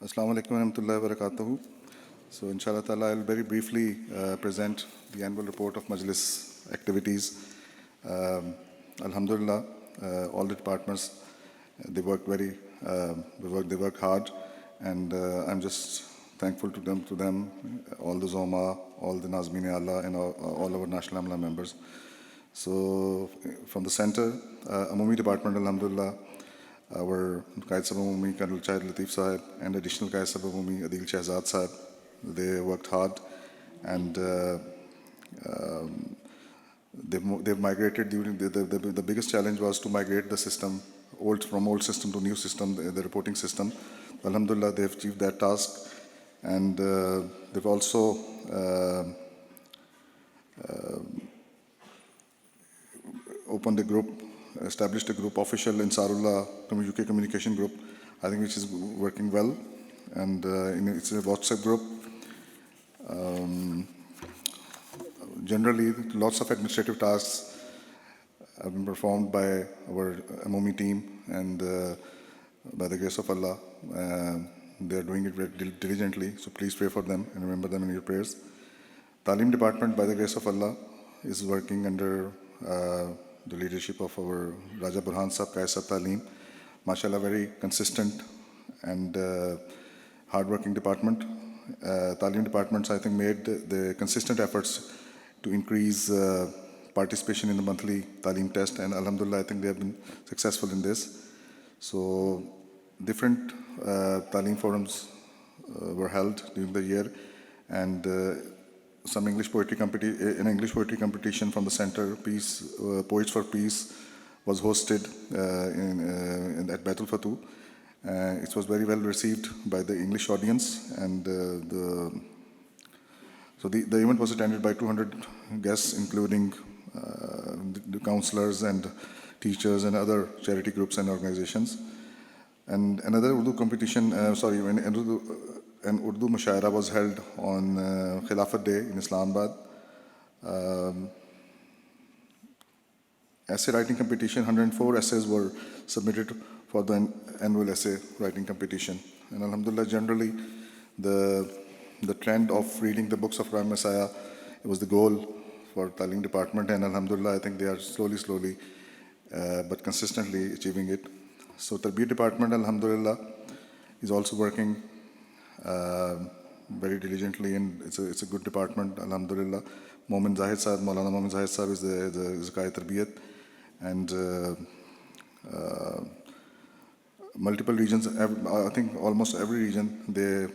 Assalamu alaikum warahmatullahi wabarakatuh. So, inshallah ta'ala, I'll very briefly present the annual report of Majlis activities. Alhamdulillah, all the departments, they worked they worked hard, and I'm just thankful to them, all the Zoma, all the Nazmin Allah, and all our National Amla members. So, from the center, Amumi department, Alhamdulillah, our Qaid Sab Amumi, Colonel Chahid Latif Sahib, and additional Qaid Sab Amumi, Adil Shahzad Sahib, they worked hard, and they've migrated during the biggest challenge was to migrate the system, from old system to new system, the reporting system. Alhamdulillah, they've achieved that task, and they've also established a group, official Ansarullah UK communication group, I think, which is working well, and it's a WhatsApp group. Generally, lots of administrative tasks have been performed by our MOMI team, and by the grace of Allah, they are doing it very diligently, so please pray for them and remember them in your prayers. Talim department, by the grace of Allah, is working under the leadership of our Raja Burhan Sahib, Qaid Sahib Talim. MashaAllah, very consistent and hard-working department. Talim departments, I think, made the consistent efforts to increase participation in the monthly Talim test, and Alhamdulillah, I think they have been successful in this. So, different Talim forums were held during the year, and some English poetry competition from the center, Poets for Peace, was hosted at Baitul Fatu. It was very well received by the English audience, and so the event was attended by 200 guests, including the counselors and teachers and other charity groups and organizations. And another Urdu competition, an Urdu Mushaira was held on Khilafat Day in Islamabad. Essay writing competition, 104 essays were submitted for the annual essay writing competition. And Alhamdulillah, generally, the trend of reading the books of Prime Messiah, it was the goal for Talim department, and Alhamdulillah, I think they are slowly, but consistently achieving it. So Tarbiyat department, Alhamdulillah, is also working very diligently, and it's a good department, Alhamdulillah. Maulana Momin Zahid Sahib is the Qaid Tarbiyat, and multiple regions, I think almost every region, they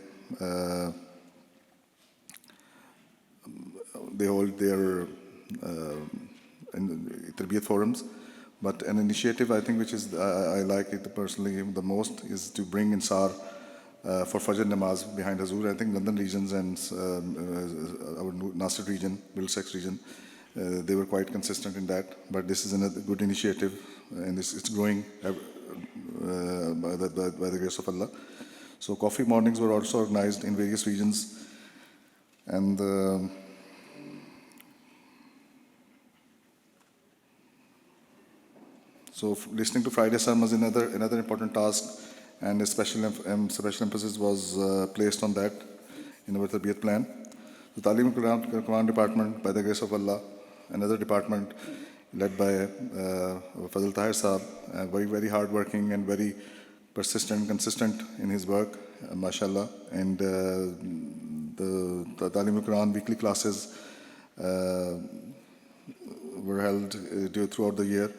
hold their Tarbiyat forums. But an initiative, I think, which is I like it personally the most, is to bring Insar for Fajr Namaz behind Hazur. I think London regions and our Nasir region, Middlesex region, they were quite consistent in that. But this is another good initiative, and it's growing by the grace of Allah. So coffee mornings were also organized in various regions, and so listening to Friday sermons is another important task, and a special emphasis was placed on that in our Tarbiyat plan. The Talim Quran department, by the grace of Allah, another department led by Fazl Tahir Saab, very hard-working and very persistent and consistent in his work, mashallah. And the Talim Quran weekly classes were held throughout the year,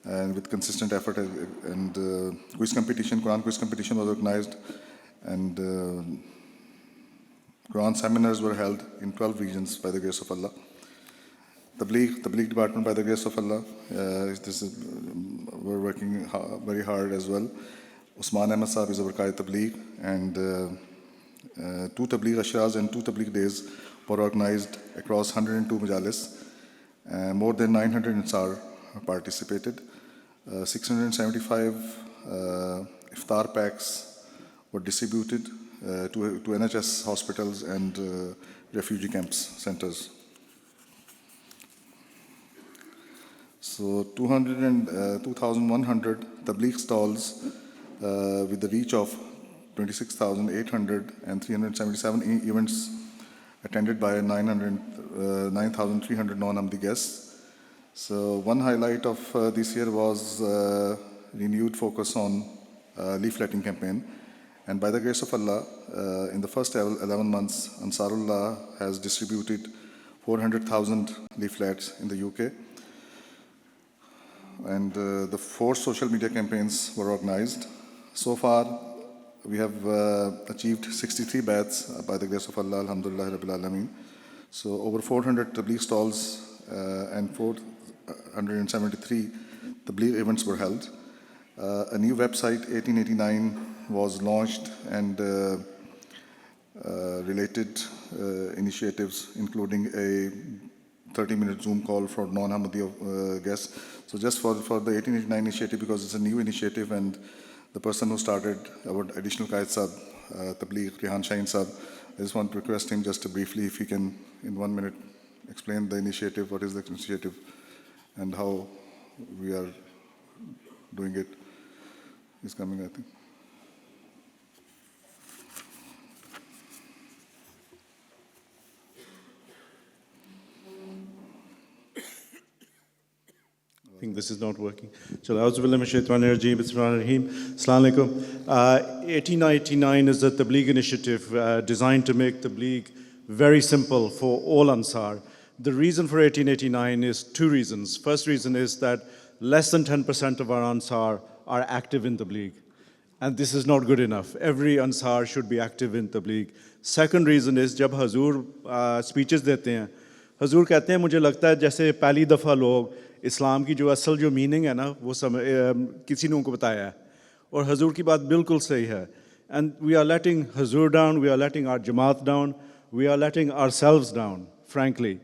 and with consistent effort, and Quran quiz competition was organized, and Quran seminars were held in 12 regions by the grace of Allah. Tabligh department, by the grace of Allah, we're working very hard as well. Usman Ahmed Sahib is our Qaid Tabligh, and 2 Tabligh Ashras and 2 Tabligh days were organized across 102 majalis. More than 900 Ansar participated. 675 iftar packs were distributed to NHS hospitals and refugee camps, centers. So 2,100 Tabligh stalls with the reach of 26,800 events attended by 9,300 non-Ahmadi guests. So one highlight of this year was renewed focus on leafletting campaign. And by the grace of Allah, in the first 11 months, Ansarullah has distributed 400,000 leaflets in the UK. And the 4 social media campaigns were organized. So far, we have achieved 63 baths by the grace of Allah, alhamdulillah rabbil alameen. So over 400 tabligh stalls and 473 tabligh events were held. A new website, 1889, was launched, and related initiatives, including a 30-minute Zoom call for non-Ahmadi guests. So just for the 1889 initiative, because it's a new initiative, and the person who started, our additional Qaid Sahib, Tabligh, Rehan Shaheen Sahib, I just want to request him just to briefly, if he can, in 1 minute, explain the initiative, what is the initiative, and how we are doing it. He's coming, I think. I think this is not working. Chalo, Auzubillahi minash shaitanir rajeem, Bismillahir-Rahmanir-Rahim. Assalamu alaikum. 1889 is a Tabligh initiative designed to make Tabligh very simple for all Ansar. The reason for 1889 is 2 reasons. First reason is that less than 10% of our Ansar are active in Tabligh. And this is not good enough. Every Ansar should be active in Tabligh. Second reason is, jab Hazur speeches dete hain, Hazur kehte hain, mujhe lagta hai jaise pehli dafa log اسلام کی جو اصل جو meaning ہے نا وہ کسی نے ان کو بتایا ہے, اور حضور کی بات بالکل صحیح ہے. And we are letting Huzoor down, we are letting our Jamaat down, we are letting ourselves down frankly.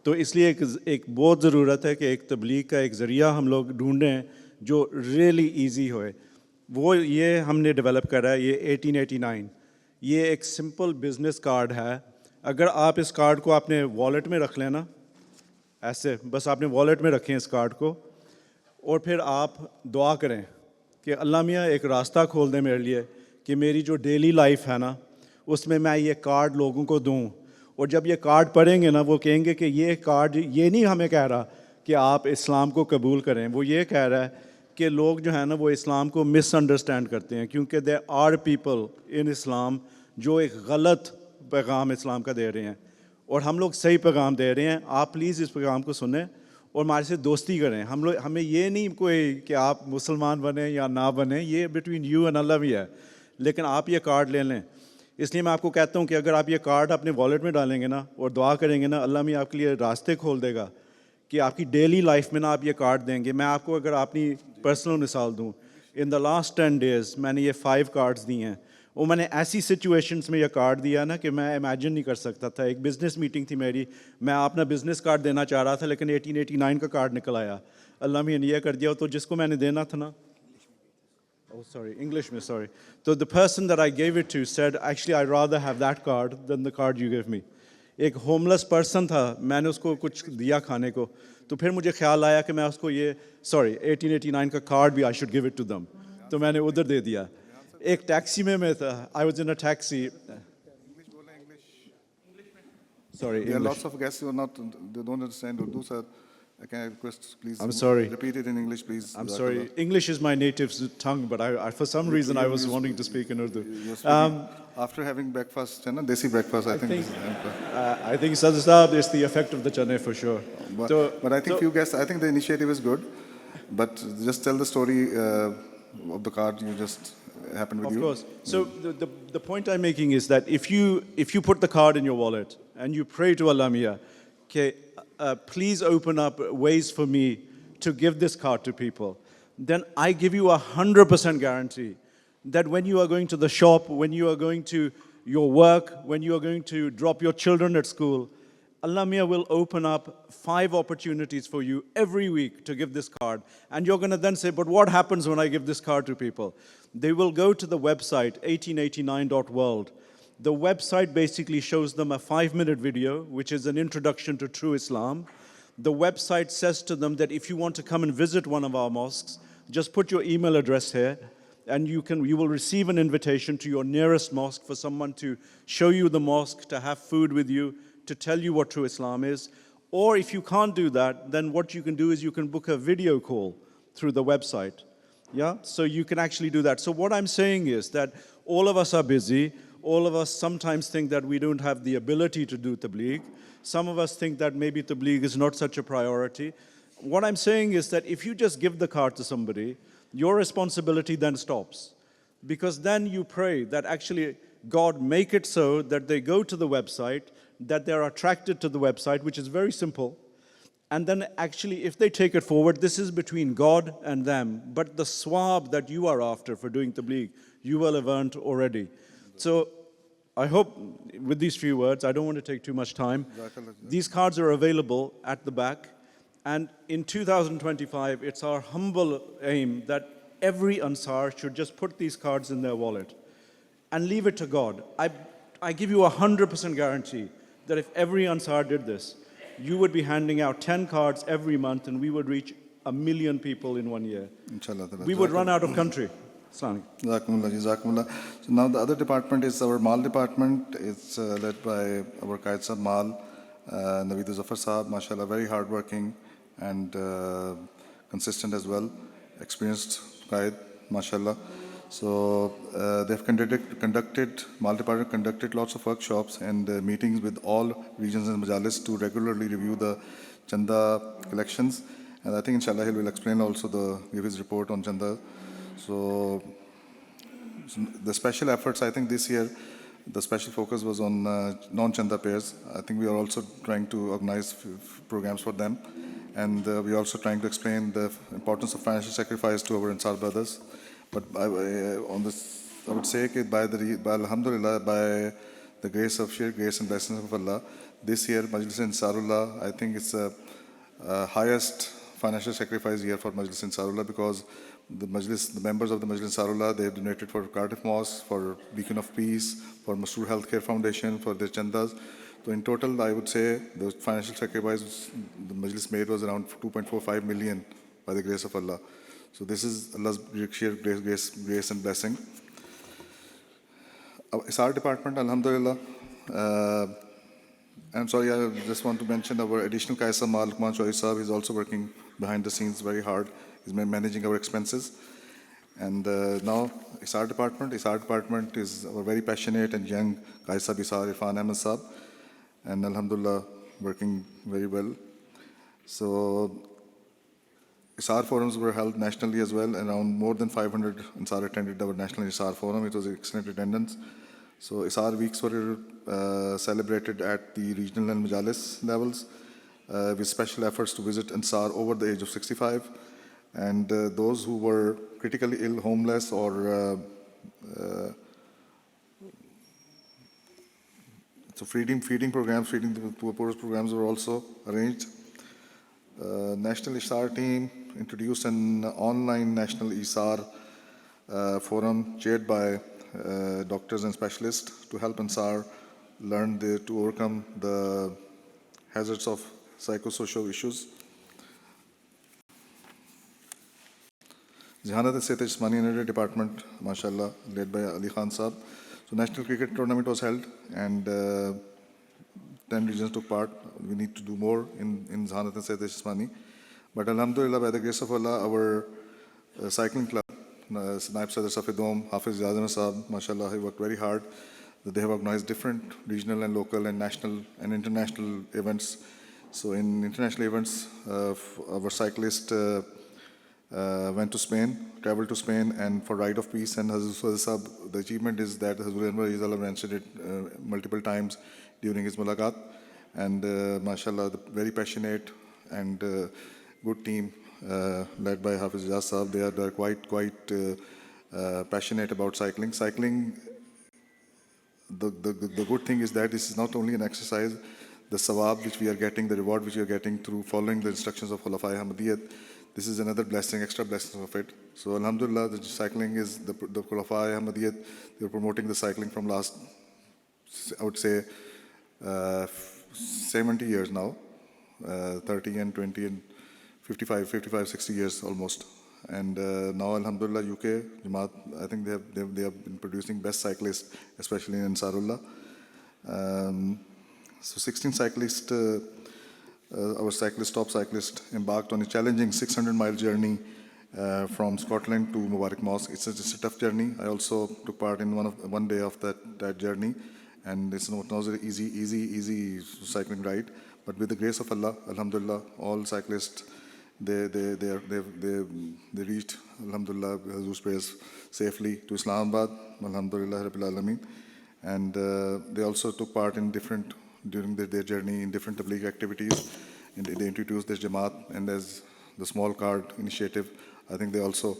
تو اس لیے ایک بہت ضرورت ہے کہ ایک تبلیغ کا ایک ذریعہ ہم لوگ ڈھونڈیں جو ریئلی ایزی ہوئے. وہ یہ ہم نے ڈیولپ کرا ہے, یہ 1889. یہ ایک سمپل بزنس کارڈ ہے. اگر آپ اس کارڈ کو اپنے والیٹ میں رکھ لیں نا, ایسے بس آپ نے والیٹ میں رکھیں اس کارڈ کو, اور پھر آپ دعا کریں کہ اللہ میاں ایک راستہ کھول دیں میرے لیے کہ میری جو ڈیلی لائف ہے نا اس میں میں یہ کارڈ لوگوں کو دوں. اور جب یہ کارڈ پڑھیں گے نا وہ کہیں گے کہ یہ کارڈ یہ نہیں ہمیں کہہ رہا کہ آپ اسلام کو قبول کریں, وہ یہ کہہ رہا ہے کہ لوگ جو ہیں نا وہ اسلام کو مس انڈرسٹینڈ کرتے ہیں, کیونکہ دیر آر پیپل ان اسلام جو ایک غلط پیغام اسلام کا دے رہے ہیں, اور ہم لوگ صحیح پیغام دے رہے ہیں. آپ پلیز اس پیغام کو سنیں اور ہمارے سے دوستی کریں. ہمیں یہ نہیں کوئی کہ آپ مسلمان بنیں یا نہ بنیں, یہ بٹوین یو اینڈ اللہ بھی ہے, لیکن آپ یہ کارڈ لے لیں. اس لیے میں آپ کو کہتا ہوں کہ اگر آپ یہ کارڈ اپنے والیٹ میں ڈالیں گے نا اور دعا کریں گے نا, اللہ میں آپ کے لیے راستے کھول دے گا کہ آپ کی ڈیلی لائف میں نا آپ یہ کارڈ دیں گے. میں آپ کو اگر اپنی پرسنل مثال دوں, ان دا لاسٹ 10 days میں نے یہ 5 کارڈز دی ہیں, وہ میں نے ایسی سچویشنس میں یہ کارڈ دیا نا کہ میں امیجن نہیں کر سکتا تھا. ایک بزنس میٹنگ تھی میری, میں اپنا بزنس کارڈ دینا چاہ رہا تھا لیکن 1889 کا کارڈ نکل آیا. اللہ میں نے یہ کر دیا, تو جس کو میں نے دینا تھا نا, English میں sorry. So the person that I gave it to said, actually I'd rather have that card than the card you gave me. ایک ہوملیس پرسن تھا, میں نے اس کو کچھ دیا کھانے کو, تو پھر مجھے خیال آیا کہ میں اس کو یہ 1889 کا کارڈ بھی I should give it to them, تو میں نے ادھر دے دیا. ایک ٹیکسی میں تھا, I was in a taxi. Sorry, There are lots of guests who are not, they don't understand Urdu, sir. Can I request, please? I'm sorry. Repeat it in English, please. I'm sorry. English is my native tongue, but I for some reason I was wanting to speak in Urdu. After having breakfast, desi breakfast, I think. I think Sadr Sahab is the effect of the chane for sure. But I think few guests, I think the initiative is good. But just tell the story of the card you just happened with you. Of course. So the point I'm making is that if you put the card in your wallet and you pray to Allah Miya, okay, please open up ways for me to give this card to people, then I give you 100% guarantee that when you are going to the shop, when you are going to your work, when you are going to drop your children at school, Allah Miya will open up 5 opportunities for you every week to give this card. And you're going to then say, but what happens when I give this card to people? They will go to the website 1889.world. The website basically shows them a 5-minute video, which is an introduction to true Islam. The website says to them that if you want to come and visit one of our mosques, just put your email address here, and you will receive an invitation to your nearest mosque for someone to show you the mosque, to have food with you, to tell you what true Islam is. Or if you can't do that, then what you can do is you can book a video call through the website. Yeah, so you can actually do that. So what I'm saying is that all of us are busy. All of us sometimes think that we don't have the ability to do tabligh. Some of us think that maybe tabligh is not such a priority. What I'm saying is that if you just give the card to somebody, your responsibility then stops. Because then you pray that actually God make it so that they go to the website, that they're attracted to the website, which is very simple. And then actually, if they take it forward, this is between God and them. But the swab that you are after for doing tabligh, you will have earned already. So I hope with these few words, I don't want to take too much time. These cards are available at the back. And in 2025, it's our humble aim that every Ansar should just put these cards in their wallet and leave it to God. I give you 100% guarantee that if every Ansar did this, you would be handing out 10 cards every month and we would reach 1 million people in 1 year. Inshallah. We would run out of country. Jazakumullah, Jazakumullah. So now the other department is our Mal department. It's led by our Qaid Sahab Mal, Naveed Zafar Sahab, mashallah, very hardworking and consistent as well, experienced Qaid, mashallah. So they've Mal department conducted lots of workshops and meetings with all regions and majalis to regularly review the Chanda collections. And I think inshallah he will explain also give his report on Chanda. So the special efforts, I think this year, the special focus was on non-Chanda pairs. I think we are also trying to organize programs for them. And we are also trying to explain the importance of financial sacrifice to our Ansar brothers. But on this, I would say that by Alhamdulillah, by the grace of sheer grace and blessings of Allah, this year, Majlis Ansarullah, I think it's the highest financial sacrifice year for Majlis Ansarullah because the members of the Majlis Ansarullah, they have donated for Cardiff Mosque, for Beacon of Peace, for Masroor Healthcare Foundation, for their chandas. So in total, I would say the financial sacrifice the Majlis made was around 2.45 million by the grace of Allah. So this is Allah's sheer grace and blessing. It's our department, Alhamdulillah. I'm sorry, I just want to mention our additional Qaisa Mal, Lukman Choi Sahab, is also working behind the scenes very hard. He's managing our expenses. And now it's our department. Isar department is our very passionate and young Qaisa Isar Irfan Ahmed Sahab. And Alhamdulillah, working very well. So Isar forums were held nationally as well. Around more than 500 Ansar attended our national Isar forum. It was excellent attendance. So Isar weeks were celebrated at the regional and majalis levels with special efforts to visit Ansar over the age of 65 and those who were critically ill, homeless, or so feeding programs, feeding the poorest programs were also arranged. National Isar team introduced an online national Isar forum chaired by doctors and specialists to help Ansar learn to overcome the hazards of psychosocial issues. Zihanat Sehat Jismani Energy Department, mashallah, led by Ali Khan Saab. So national cricket tournament was held and 10 regions took part. We need to do more in Zihanat Sehat Jismani. But Alhamdulillah, by the grace of Allah, our cycling club, Naib Sadr Safedom, Hafiz Yazam Saab, mashallah, he worked very hard. They have organized different regional and local and national and international events. So in international events, our cyclist went to Spain, traveled to Spain, and for Ride of Peace and Hazur Sahab, the achievement is that Hazur Anwar Rizal mentioned it multiple times during his mulaqat. And mashallah, the very passionate and good team led by Hafiz Ijaz Sahab. They are quite passionate about cycling. Cycling, the good thing is that this is not only an exercise, the sawab which we are getting, the reward which we are getting through following the instructions of Khulafai Ahmadiyyat, this is another blessing, extra blessing of it. So Alhamdulillah, the cycling is the Khulafai Ahmadiyyat. They are promoting the cycling from last, I would say, 70 years now, 30 and 20 and 55, 60 years almost. And now, Alhamdulillah, UK, Jamaat, I think they have been producing best cyclists, especially in Ansarullah. So 16 cyclists, our top cyclist, embarked on a challenging 600-mile journey from Scotland to Mubarak Mosque. It's a tough journey. I also took part in one day of that journey, and it's not an easy cycling ride. But with the grace of Allah, Alhamdulillah, all cyclists they reached, Alhamdulillah, Hazur's prayers, safely to Islamabad, Alhamdulillah Rabbil Alameen. And they also took part in during their journey in different tabligh activities. And they introduced this Jamaat, and as the small card initiative, I think they also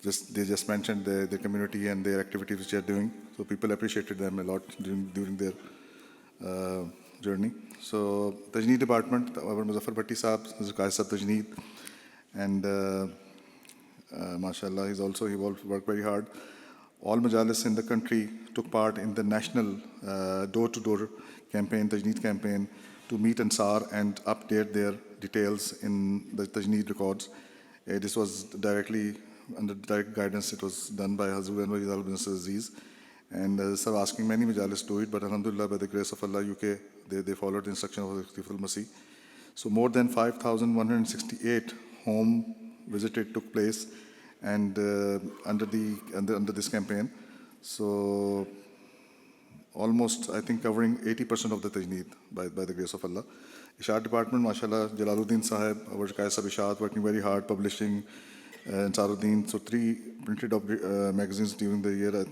just mentioned their community and their activities which they are doing. So people appreciated them a lot during their journey. So Tajneed department, our Muzaffar Bhatti Saab, Qais Saab Tajneed, and mashallah, he worked very hard. All majalis in the country took part in the national door-to-door campaign, Tajneed campaign, to meet Ansar and update their details in the Tajneed records. This was directly under direct guidance. It was done by Hazur Anwar Jalal bin Aziz. And sir, asking many majalis to do it, but Alhamdulillah, by the grace of Allah, UK, they followed the instruction of Khalifatul Masih. So more than 5,168 home visited took place, and under this campaign. So almost, I think, covering 80% of the Tajneed by the grace of Allah. Ishaat department, mashallah, Jalaluddin Sahib, our Qais Sahib Ishaat, working very hard, publishing Ansaruddin. So 3 printed magazines during the year.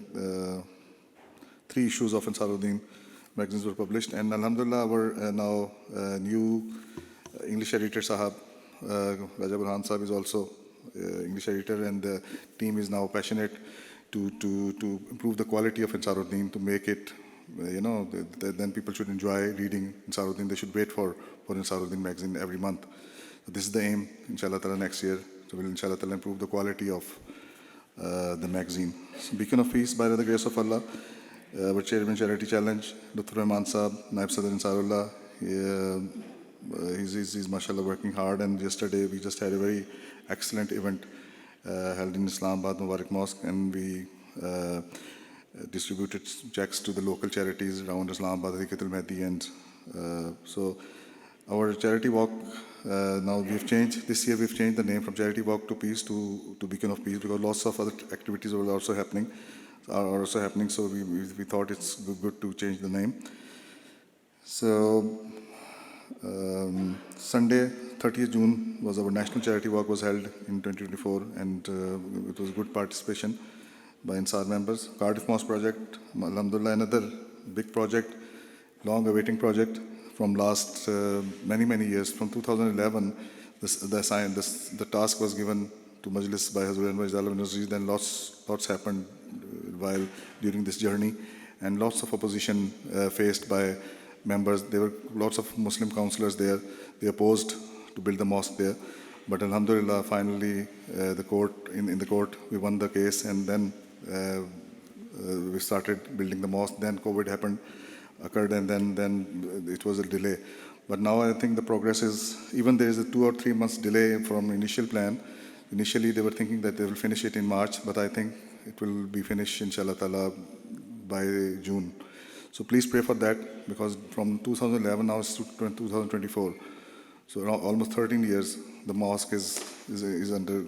3 issues of Ansaruddin magazines were published. And Alhamdulillah, our now new English editor Sahab, Raja Burhan Sahib, is also English editor, and the team is now passionate to improve the quality of Ansaruddin, to make it, then people should enjoy reading Ansaruddin. They should wait for Ansaruddin magazine every month. So this is the aim, inshallah ta'ala, next year. So we'll inshallah ta'ala improve the quality of the magazine. So Beacon of Peace, by the grace of Allah, our Chairman Charity Challenge, Dr. Rahman Saab, Naib Sadr Ansarullah, he's mashallah working hard, and yesterday we just had a very excellent event held in Islamabad, Mubarak Mosque, and we distributed checks to the local charities around Islamabad, Tariqatul Mahdi, and so our charity walk, now we've changed, this year we've changed the name from Charity Walk to Peace to Beacon of Peace, because lots of other activities are also happening, so we thought it's good to change the name. So Sunday, 30th June, was our national charity walk was held in 2024, and it was good participation by Ansar members. Cardiff Mosque project, alhamdulillah, another big project, long awaiting project from last many years. From 2011, the task was given to Majlis by Hazrat Anwar Jalal bin Aziz. Then lots happened while during this journey, and lots of opposition faced by members. There were lots of Muslim councillors there. They opposed to build the mosque there, but alhamdulillah, finally in the court we won the case, and then we started building the mosque. Then COVID occurred, and then it was a delay. But now I think the progress is, even there is a 2 or 3 months delay from initial plan. Initially they were thinking that they will finish it in March, but I think it will be finished inshallah ta'ala by June. So please pray for that, because from 2011 now it's to 2024. So almost 13 years the mosque is under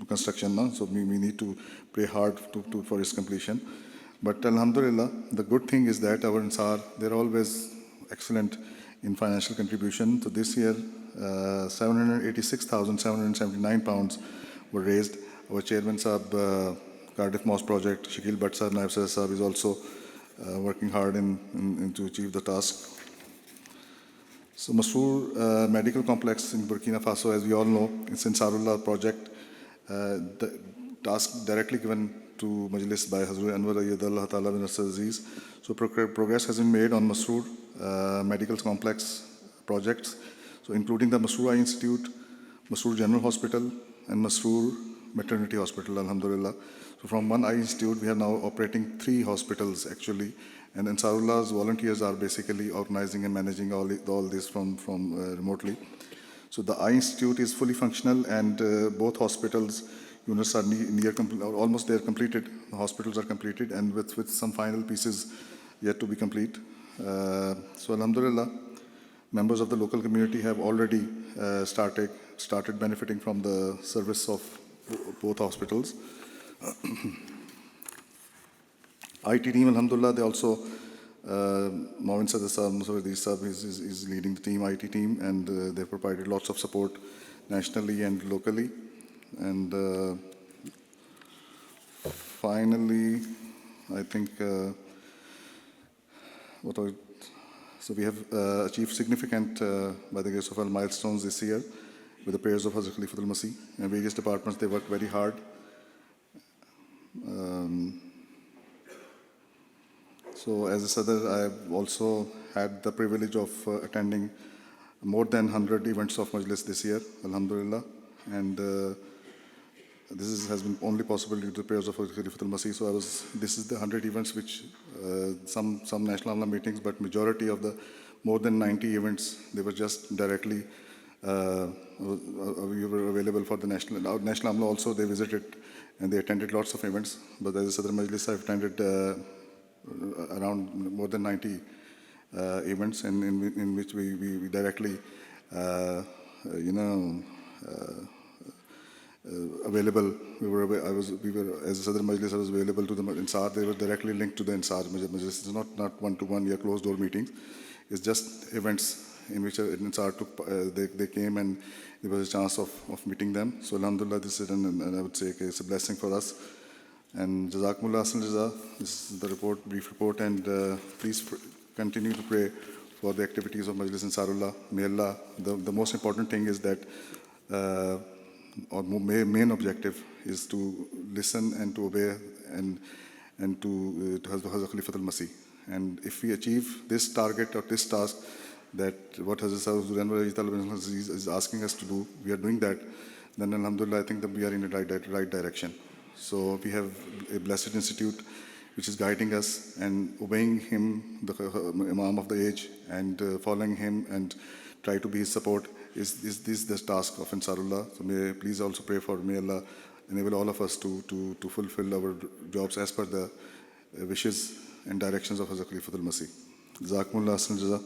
construction now. So we need to pray hard for its completion. But alhamdulillah, the good thing is that our Ansar, they're always excellent in financial contribution. So this year, 786,779 pounds were raised. Our chairman Saab, Cardiff Mosque project, Shakil Bhatt Saab, Naib Sadr Saab, is also working hard to achieve the task. So Masroor Medical Complex in Burkina Faso, as we all know, it's Ansarullah project. The task directly given to Majlis by Hazrat Anwar Jalal Ta'ala bin Aziz. So progress has been made on Masroor Medical Complex projects, so including the Masroor Eye Institute, Masroor General Hospital, and Masroor Maternity Hospital, alhamdulillah. So from one eye institute, we are now operating 3 hospitals actually, and Ansarullah's volunteers are basically organizing and managing all this from remotely. So the Eye Institute is fully functional, and both hospitals units are almost they are completed. The hospitals are completed, and with some final pieces yet to be complete. So Alhamdulillah, members of the local community have already started benefiting from the service of both hospitals. IT team, Alhamdulillah, they also, Mawin Sadar Sahab is leading the team, IT team, and they've provided lots of support nationally and locally. And finally, I think, so we have achieved significant, by the grace of Allah, milestones this year with the prayers of Hazrat Khalifatul Masih. And various departments, they work very hard. So as a Sadr, I have also had the privilege of attending more than 100 events of Majlis this year, Alhamdulillah. And has been only possible due to the prayers of Khalifatul Masih. So this is the 100 events which, some National Amla meetings, but majority of the more than 90 events, they were just directly, we were available for the National Amla also. They visited and they attended lots of events. But as a Sadr Majlis, I've attended around more than 90 events in which we directly, available. We were as a Sadr Majlis, I was available to the Insar. They were directly linked to the Insar Majlis. It's not one-to-one or closed door meetings. It's just events in which Insar took. They came and there was a chance of meeting them. So Alhamdulillah, this is and I would say it's a blessing for us. And Jazakumullah Ahsan Jaza. This is the brief report, and please continue to pray for the activities of Majlis Ansarullah. May Allah, the most important thing is that, our main objective is to listen and to obey and to Hazrat Khalifatul Masih. And if we achieve this target or this task, that what Hazrat Anwar is asking us to do, we are doing that, then Alhamdulillah, I think that we are in the right direction. So we have a blessed institute which is guiding us, and obeying him, the Imam of the age, and following him and try to be his support is the task of Ansarullah. So please also pray for, may Allah enable all of us to fulfill our jobs as per the wishes and directions of Hazrat Khalifatul Masih. Jazakumullah Ahsan Jaza.